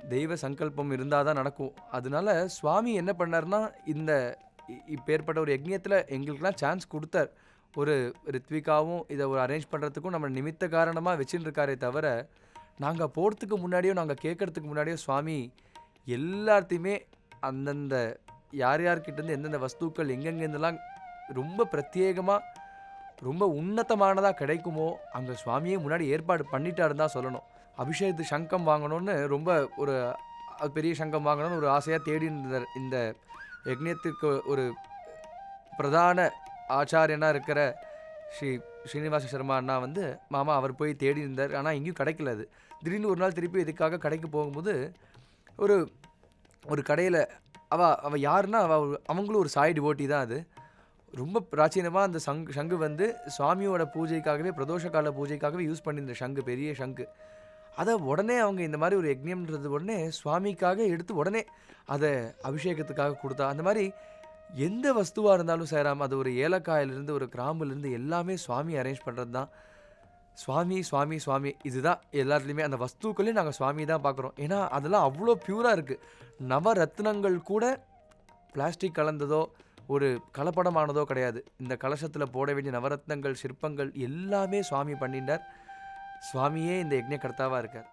தெய்வ சங்கல்பம் இருந்தால் தான் நடக்கும். அதனால சுவாமி என்ன பண்ணாருன்னா, இந்த இப்பேற்பட்ட ஒரு யக்ஞத்தில எங்களுக்கெல்லாம் சான்ஸ் குடுத்தார். ஒரு ரித்விகாவும் இத ஒரு அரேஞ்ச் பண்றதுக்கும் நம்ம நிமித்த காரணமா வச்சுன்னு இருக்காரே தவிர, நாங்க போறதுக்கு முன்னாடியோ, நாங்க கேட்கறதுக்கு முன்னாடியோ சுவாமி எல்லாத்தையுமே அந்தந்த யார் யார்கிட்டேருந்து எந்தெந்த வஸ்துக்கள் எங்கெங்கேருந்துலாம் ரொம்ப பிரத்யேகமா, ரொம்ப உன்னதமானதா கிடைக்குமோ, அங்க சுவாமியே முன்னாடி ஏற்பாடு பண்ணிட்டாருன்னு தான் சொல்லணும். அபிஷேகத்துக்கு சங்கம் வாங்கணும்னு ரொம்ப ஒரு பெரிய சங்கம் வாங்கணும்னு ஒரு ஆசையா தேடின்னு இருந்தார். இந்த யக்ஞத்திற்கு ஒரு பிரதான ஆச்சாரியனா இருக்கிற ஸ்ரீ ஸ்ரீனிவாச சர்மா அண்ணா வந்து மாமா அவர் போய் தேடி இருந்தார். ஆனா எங்கேயும் கிடைக்கல அது. திடீர்னு ஒரு நாள் திருப்பி இதுக்காக கடைக்கு போகும்போது, ஒரு ஒரு கடையில அவ அவ யாருன்னா, அவங்களும் ஒரு சாய் டிவோட்டி தான் அது. ரொம்ப பிராச்சீனமா அந்த சங்கு வந்து சுவாமியோட பூஜைக்காகவே, பிரதோஷ கால பூஜைக்காகவே யூஸ் பண்ணியிருந்த சங்கு, பெரிய சங்கு. அத உடனே அவங்க இந்த மாரி ஒரு யக்ஞம்ன்றது உடனே சுவாமிக்காக எடுத்து உடனே அத அபிஷேகத்துக்காக குடுத்தா. அந்த மாரி எந்த வஸ்துவா இருந்தாலும் சேராம, அது ஒரு ஏலக்காயிலிருந்து, ஒரு கிராம்புலேருந்து எல்லாமே சுவாமி அரேஞ்ச் பண்றது தான். சுவாமி, சுவாமி, சுவாமி இதுதான் எல்லாத்துலயுமே. அந்த வஸ்துக்களையும் நாங்க சுவாமி தான் பார்க்குறோம். ஏன்னா, அதெல்லாம் அவ்ளோ பியூரா இருக்கு. நவரத்னங்கள் கூட பிளாஸ்டிக் கலந்ததோ, ஒரு கலப்படமானதோ கிடையாது. இந்த கலசத்துல போட வேண்டிய நவரத்னங்கள், சிற்பங்கள் எல்லாமே சுவாமி பண்ணிண்டார். சுவாமியே இந்த யக்ஞ கர்த்தாவா இருக்கார்.